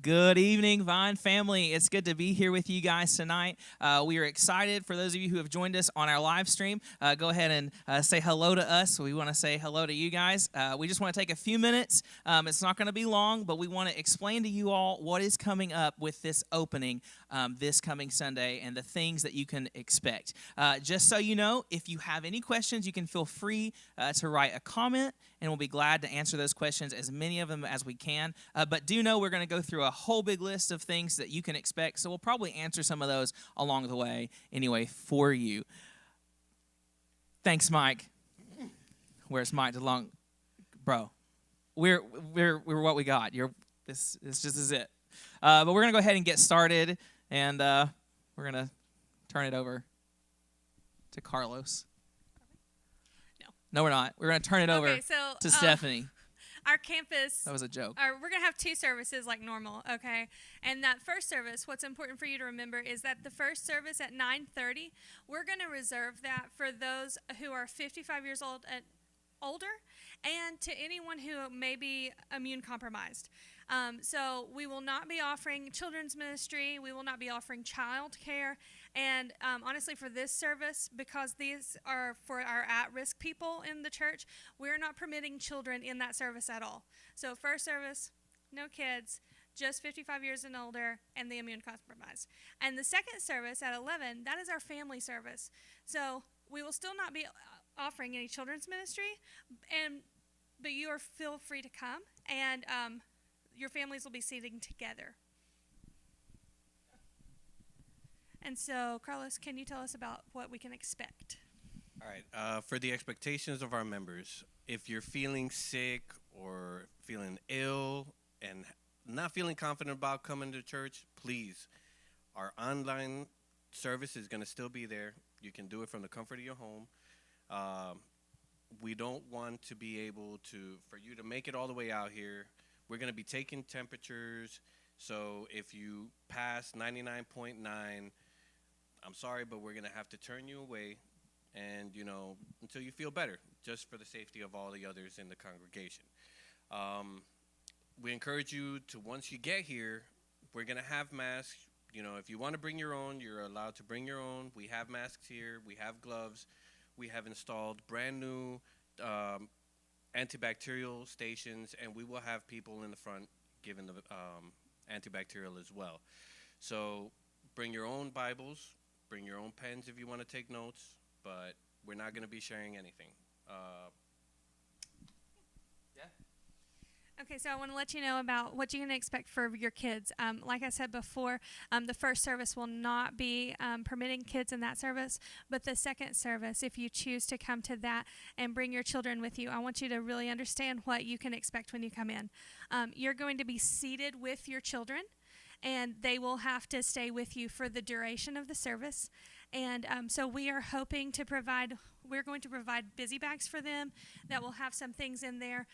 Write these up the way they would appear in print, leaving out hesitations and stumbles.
Good evening, Vine family. It's good to be here with you guys tonight. We are excited for those of you who have joined us on our live stream. Go ahead and say hello to us. We want to say hello to you guys. We just want to take a few minutes. It's not going to be long, but we want to explain to you all what is coming up with this opening this coming Sunday and the things that you can expect. Just so you know, if you have any questions, you can feel free to write a comment, and we'll be glad to answer those questions, as many of them as we can. But do know we're going to go through a whole big list of things that you can expect, so we'll probably answer some of those along the way anyway for you. Thanks, Mike. Where's Mike DeLong? Bro, we're what we got. This just is it. But we're going to go ahead and get started, and we're going to turn it over to Carlos. No, we're not. We're going to turn it over to Stephanie. Our campus. That was a joke. We're going to have two services like normal, okay? And that first service, what's important for you to remember is that the first service at 9:30, we're going to reserve that for those who are 55 years old and older, and to anyone who may be immune compromised. So we will not be offering children's ministry. We will not be offering child care. And honestly, for this service, because these are for our at-risk people in the church, we're not permitting children in that service at all. So first service, no kids, just 55 years and older, and the immune compromised. And the second service at 11, that is our family service. So we will still not be offering any children's ministry, but you are feel free to come, and your families will be sitting together. And so, Carlos, can you tell us about what we can expect? All right. For the expectations of our members, if you're feeling sick or feeling ill and not feeling confident about coming to church, please, our online service is going to still be there. You can do it from the comfort of your home. We don't want to be able for you to make it all the way out here. We're going to be taking temperatures. So if you pass 99.9, I'm sorry, but we're going to have to turn you away and, until you feel better, just for the safety of all the others in the congregation. We encourage you to, once you get here, we're going to have masks. If you want to bring your own, you're allowed to bring your own. We have masks here. We have gloves. We have installed brand new antibacterial stations, and we will have people in the front giving the antibacterial as well. So bring your own Bibles, bring your own pens if you want to take notes, but we're not going to be sharing anything. Okay, so I want to let you know about what you can expect for your kids. Like I said before, the first service will not be permitting kids in that service, but the second service, if you choose to come to that and bring your children with you, I want you to really understand what you can expect when you come in. You're going to be seated with your children, and they will have to stay with you for the duration of the service. And so we are hoping to we're going to provide busy bags for them that will have some things in there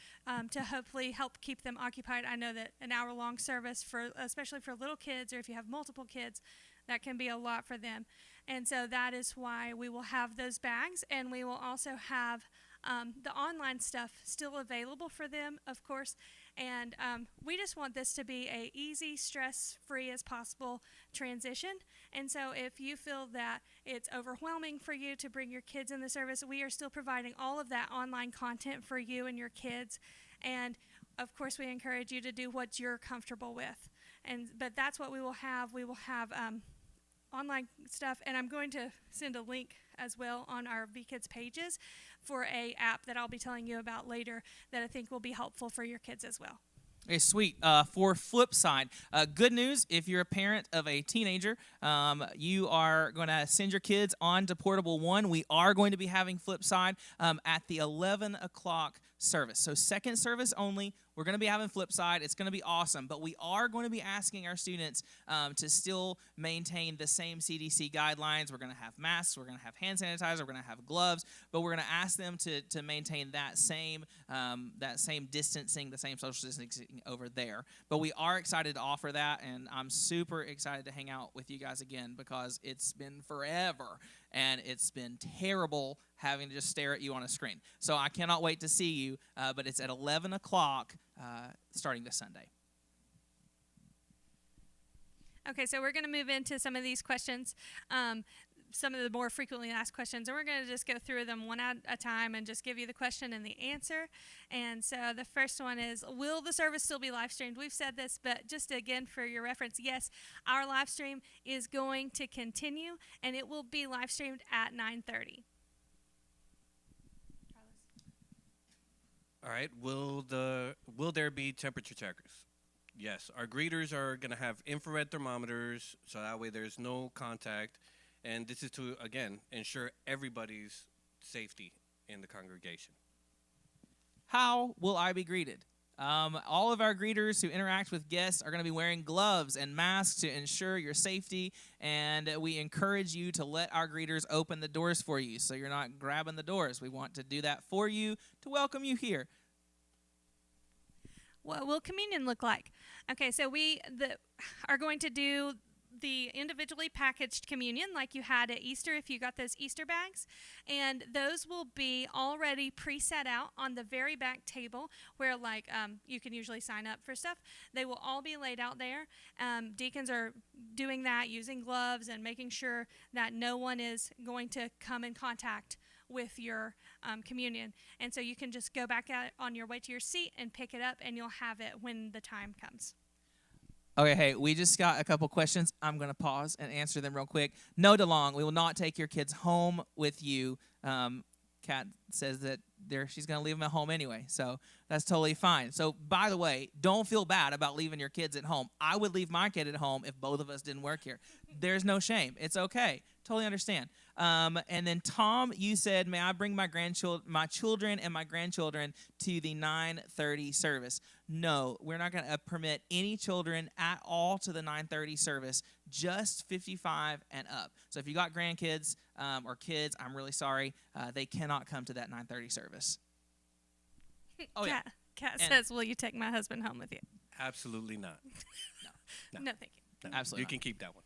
to hopefully help keep them occupied. I know that an hour-long service, especially for little kids, or if you have multiple kids, that can be a lot for them. And so that is why we will have those bags, and we will also have the online stuff still available for them, of course. And we just want this to be a easy, stress-free as possible transition. And so if you feel that it's overwhelming for you to bring your kids in the service, we are still providing all of that online content for you and your kids. And of course, we encourage you to do what you're comfortable with. But that's what we will have. We will have online stuff, and I'm going to send a link as well on our VKids pages for a app that I'll be telling you about later that I think will be helpful for your kids as well. Okay, sweet. For Flipside, good news, if you're a parent of a teenager, you are going to send your kids on to Portable One. We are going to be having Flipside at the 11 o'clock service. So second service only. We're going to be having Flipside. It's going to be awesome. But we are going to be asking our students to still maintain the same CDC guidelines. We're going to have masks. We're going to have hand sanitizer. We're going to have gloves. But we're going to ask them to maintain that same distancing, the same social distancing over there. But we are excited to offer that, and I'm super excited to hang out with you guys again because it's been forever, and it's been terrible having to just stare at you on a screen. So I cannot wait to see you, but it's at 11 o'clock starting this Sunday. Okay, so we're going to move into some of these questions, some of the more frequently asked questions, and we're going to just go through them one at a time and just give you the question and the answer. And so the first one is, will the service still be live streamed? We've said this, but just again for your reference, yes, our live stream is going to continue, and it will be live streamed at 9:30. All right. Will there be temperature checkers? Yes. Our greeters are going to have infrared thermometers, so that way there's no contact. And this is to, again, ensure everybody's safety in the congregation. How will I be greeted? All of our greeters who interact with guests are going to be wearing gloves and masks to ensure your safety, and we encourage you to let our greeters open the doors for you so you're not grabbing the doors. We want to do that for you to welcome you here. What will communion look like? Okay, so we are going to do the individually packaged communion like you had at Easter if you got those Easter bags, and those will be already pre-set out on the very back table where you can usually sign up for stuff. They will all be laid out there. Deacons are doing that using gloves and making sure that no one is going to come in contact with your communion, and so you can just go back out on your way to your seat and pick it up, and you'll have it when the time comes. Okay, hey, we just got a couple questions. I'm going to pause and answer them real quick. No, DeLong, we will not take your kids home with you. Kat says that she's going to leave them at home anyway, so that's totally fine. So, by the way, don't feel bad about leaving your kids at home. I would leave my kid at home if both of us didn't work here. There's no shame. It's okay. Totally understand. And then, Tom, you said, may I bring my children and my grandchildren to the 9:30 service? No, we're not going to permit any children at all to the 9:30 service, just 55 and up. So if you got grandkids or kids, I'm really sorry. They cannot come to that 9:30 service. Oh, yeah. Kat says, will you take my husband home with you? Absolutely not. No, thank you. No. Absolutely You not. can keep that one.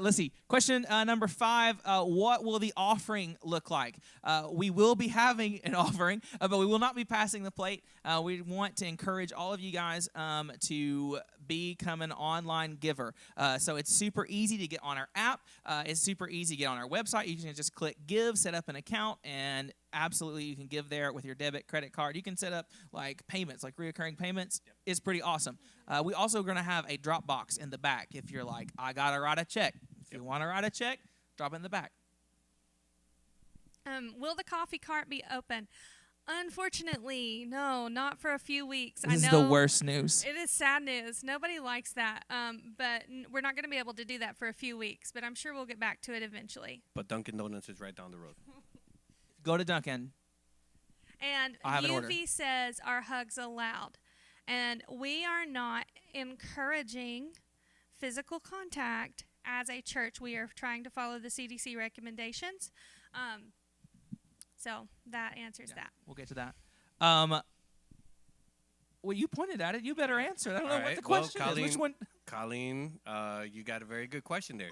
Let's see. Question number 5. What will the offering look like? We will be having an offering, but we will not be passing the plate. We want to encourage all of you guys to become an online giver. So it's super easy to get on our app. It's super easy to get on our website. You can just click give, set up an account, and absolutely you can give there with your debit, credit card. You can set up like payments, like reoccurring payments. Yep. It's pretty awesome. We also are going to have a drop box in the back if you're like, I got to write a check. If you want to write a check, drop it in the back. Will the coffee cart be open? Unfortunately, no, not for a few weeks. This I is know the worst news. It is sad news. Nobody likes that, but we're not going to be able to do that for a few weeks, but I'm sure we'll get back to it eventually. But Dunkin' Donuts is right down the road. Go to Dunkin'. And I'll have an order. UV says, are hugs allowed? And we are not encouraging physical contact as a church. We are trying to follow the CDC recommendations. So that answers that. We'll get to that. Well, you pointed at it. You better answer. I don't know what the question is. Which one? Colleen, you got a very good question there.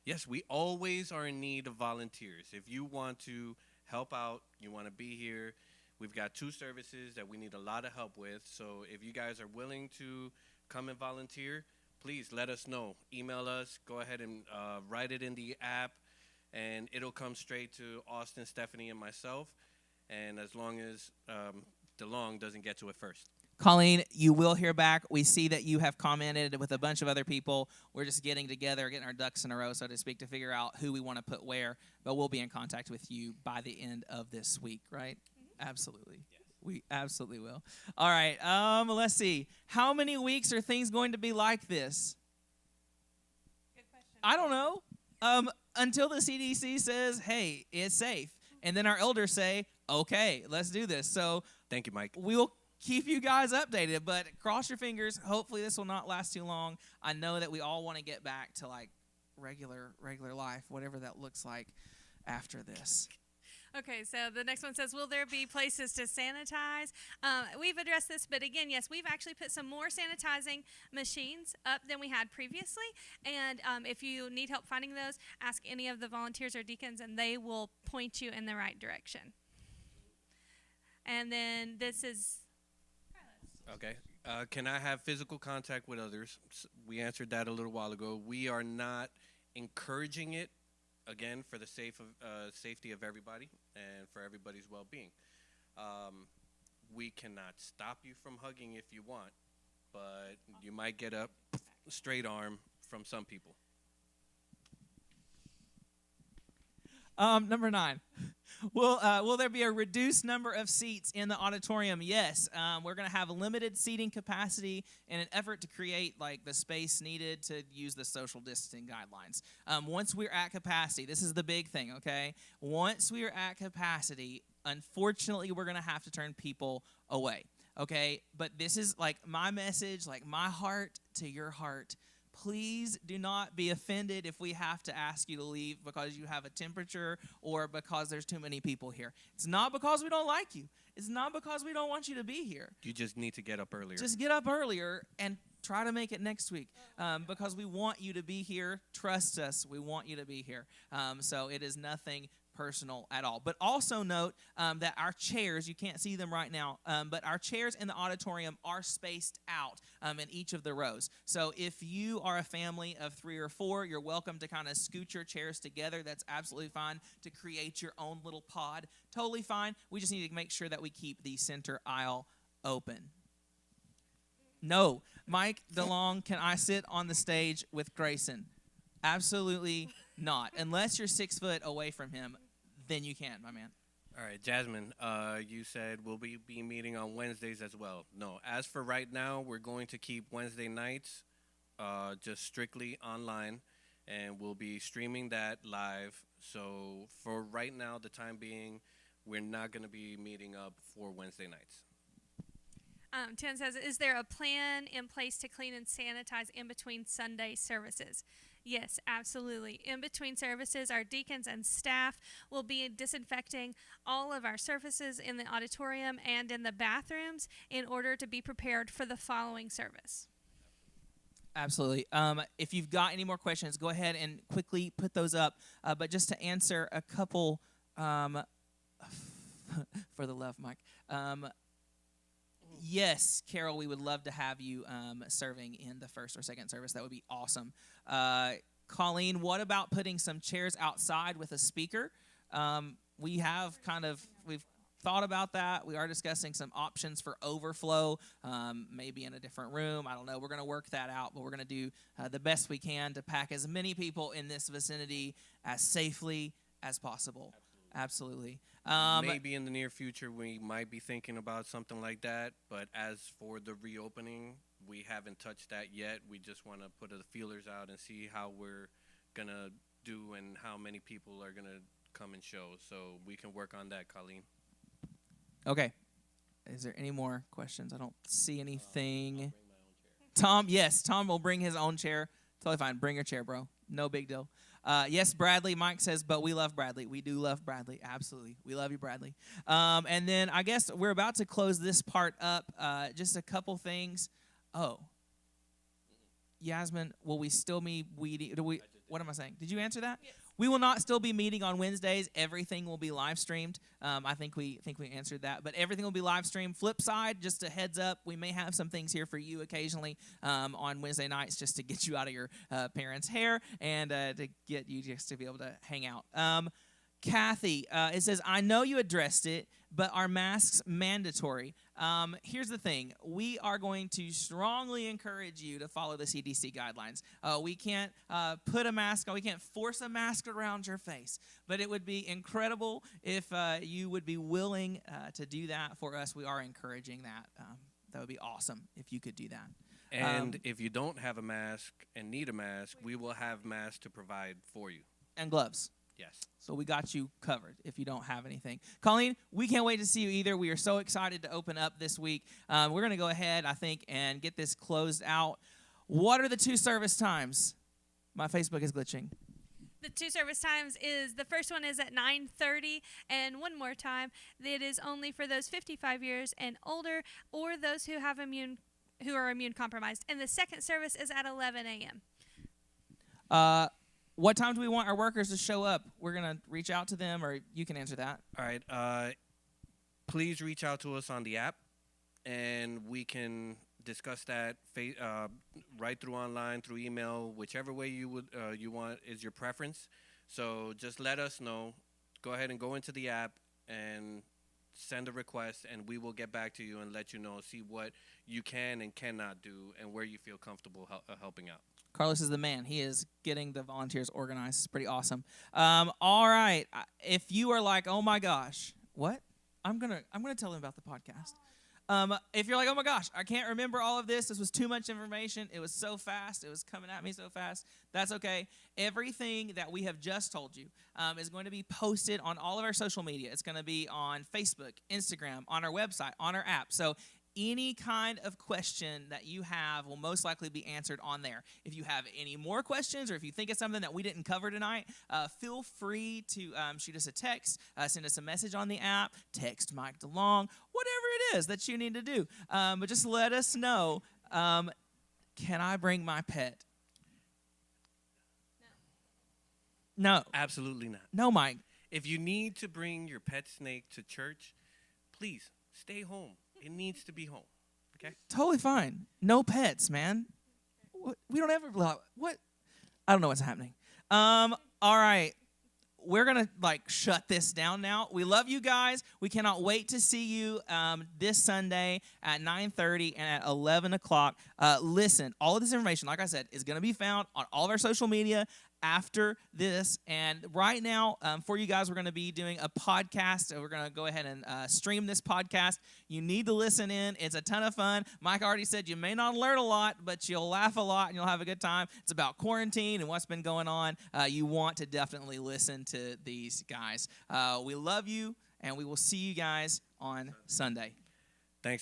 Yes, we always are in need of volunteers. If you want to help out, you want to be here, we've got 2 services that we need a lot of help with. So if you guys are willing to come and volunteer, please let us know. Email us. Go ahead and write it in the app, and it'll come straight to Austin, Stephanie, and myself. And as long as DeLong doesn't get to it first. Colleen, you will hear back. We see that you have commented with a bunch of other people. We're just getting together, getting our ducks in a row, so to speak, to figure out who we want to put where. But we'll be in contact with you by the end of this week, right? Mm-hmm. Absolutely. Yes. We absolutely will. All right. Let's see. How many weeks are things going to be like this? Good question. I don't know. Until the CDC says, hey, it's safe. And then our elders say, okay, let's do this. So thank you, Mike. We'll keep you guys updated, but cross your fingers. Hopefully this will not last too long. I know that we all want to get back to like regular life, whatever that looks like after this. Okay, so the next one says, will there be places to sanitize? We've addressed this, but again, yes, we've actually put some more sanitizing machines up than we had previously. And if you need help finding those, ask any of the volunteers or deacons, and they will point you in the right direction. And then this is... Okay. Can I have physical contact with others? We answered that a little while ago. We are not encouraging it, again, for the safety of everybody and for everybody's well-being. We cannot stop you from hugging if you want, but you might get a straight arm from some people. Number 9. Will there be a reduced number of seats in the auditorium? Yes. We're going to have limited seating capacity in an effort to create like the space needed to use the social distancing guidelines. Once we're at capacity, this is the big thing, okay? Once we are at capacity, unfortunately, we're going to have to turn people away, okay? But this is like my message, like my heart to your heart. Please do not be offended if we have to ask you to leave because you have a temperature or because there's too many people here. It's not because we don't like you. It's not because we don't want you to be here. You just need to get up earlier. Just get up earlier and try to make it next week because we want you to be here. Trust us, we want you to be here. So it is nothing personal at all. But also note that our chairs, you can't see them right now, but our chairs in the auditorium are spaced out in each of the rows. So if you are a family of 3 or 4, you're welcome to kind of scoot your chairs together. That's absolutely fine to create your own little pod. Totally fine. We just need to make sure that we keep the center aisle open. No. Mike DeLong, can I sit on the stage with Grayson? Absolutely not. Unless you're 6 foot away from him, then you can, my man. All right, Jasmine, you said we'll be meeting on Wednesdays as well. No, as for right now, we're going to keep Wednesday nights just strictly online, and we'll be streaming that live. So for right now, the time being, we're not going to be meeting up for Wednesday nights. Tim says, is there a plan in place to clean and sanitize in between Sunday services? Yes, absolutely. In between services, our deacons and staff will be disinfecting all of our surfaces in the auditorium and in the bathrooms in order to be prepared for the following service. Absolutely. If you've got any more questions, go ahead and quickly put those up. But just to answer a couple, for the love, Mike. Yes, Carol, we would love to have you serving in the first or second service. That would be awesome. Colleen, what about putting some chairs outside with a speaker? We've thought about that. We are discussing some options for overflow, maybe in a different room. I don't know. We're going to work that out, but we're going to do the best we can to pack as many people in this vicinity as safely as possible. Absolutely. Maybe in the near future we might be thinking about something like that, but as for the reopening, we haven't touched that yet. We just want to put the feelers out and see how we're going to do and how many people are going to come and show. So we can work on that, Colleen. Okay. Is there any more questions? I don't see anything. Tom, yes, Tom will bring his own chair. Totally fine. Bring your chair, bro. No big deal. Yes, Bradley. Mike says, but we love Bradley. We do love Bradley. Absolutely. We love you, Bradley. And then I guess we're about to close this part up. Just a couple things. Oh. Yasmin, will we still be weeding? What am I saying? Did you answer that? Yes. We will not still be meeting on Wednesdays. Everything will be live streamed. I think we answered that, but everything will be live streamed. Flip side, just a heads up, we may have some things here for you occasionally on Wednesday nights, just to get you out of your parents' hair and to get you just to be able to hang out. Kathy, it says, I know you addressed it, but are masks mandatory? Here's the thing. We are going to strongly encourage you to follow the CDC guidelines. We can't put a mask on. We can't force a mask around your face. But it would be incredible if you would be willing to do that for us. We are encouraging that. That would be awesome if you could do that. And if you don't have a mask and need a mask, we will have masks to provide for you. And gloves. Yes. So we got you covered if you don't have anything. Colleen, we can't wait to see you either. We are so excited to open up this week. We're going to go ahead, I think, and get this closed out. What are the 2 service times? My Facebook is glitching. The 2 service times is, the first one is at 9:30, and one more time, it is only for those 55 years and older or those who are immune compromised. And the second service is at 11 a.m. What time do we want our workers to show up? We're going to reach out to them, or you can answer that. All right. Please reach out to us on the app, and we can discuss that right through online, through email, whichever way you want is your preference. So just let us know. Go ahead and go into the app and send a request, and we will get back to you and let you know, see what you can and cannot do, and where you feel comfortable helping out. Carlos is the man. He is getting the volunteers organized. It's pretty awesome. All right. If you are like, oh my gosh, what? I'm gonna tell them about the podcast. If you're like, oh my gosh, I can't remember all of this. This was too much information. It was so fast. It was coming at me so fast. That's okay. Everything that we have just told you is going to be posted on all of our social media. It's going to be on Facebook, Instagram, on our website, on our app. So any kind of question that you have will most likely be answered on there. If you have any more questions, or if you think of something that we didn't cover tonight, feel free to shoot us a text, send us a message on the app, text Mike DeLong, whatever it is that you need to do. But just let us know, can I bring my pet? No. Absolutely not. No, Mike. If you need to bring your pet snake to church, please stay home. It needs to be home. Okay? Totally fine. No pets, man. We don't ever what? I don't know what's happening. All right. We're going to shut this down now. We love you guys. We cannot wait to see you this Sunday at 9:30 and at 11 o'clock. Listen, all of this information, like I said, is going to be found on all of our social media after this. And right now, for you guys, we're going to be doing a podcast. We're going to go ahead and stream this podcast. You need to listen in. It's a ton of fun. Mike already said you may not learn a lot, but you'll laugh a lot and you'll have a good time. It's about quarantine and what's been going on. You want to definitely listen to these guys. We love you, and we will see you guys on Sunday.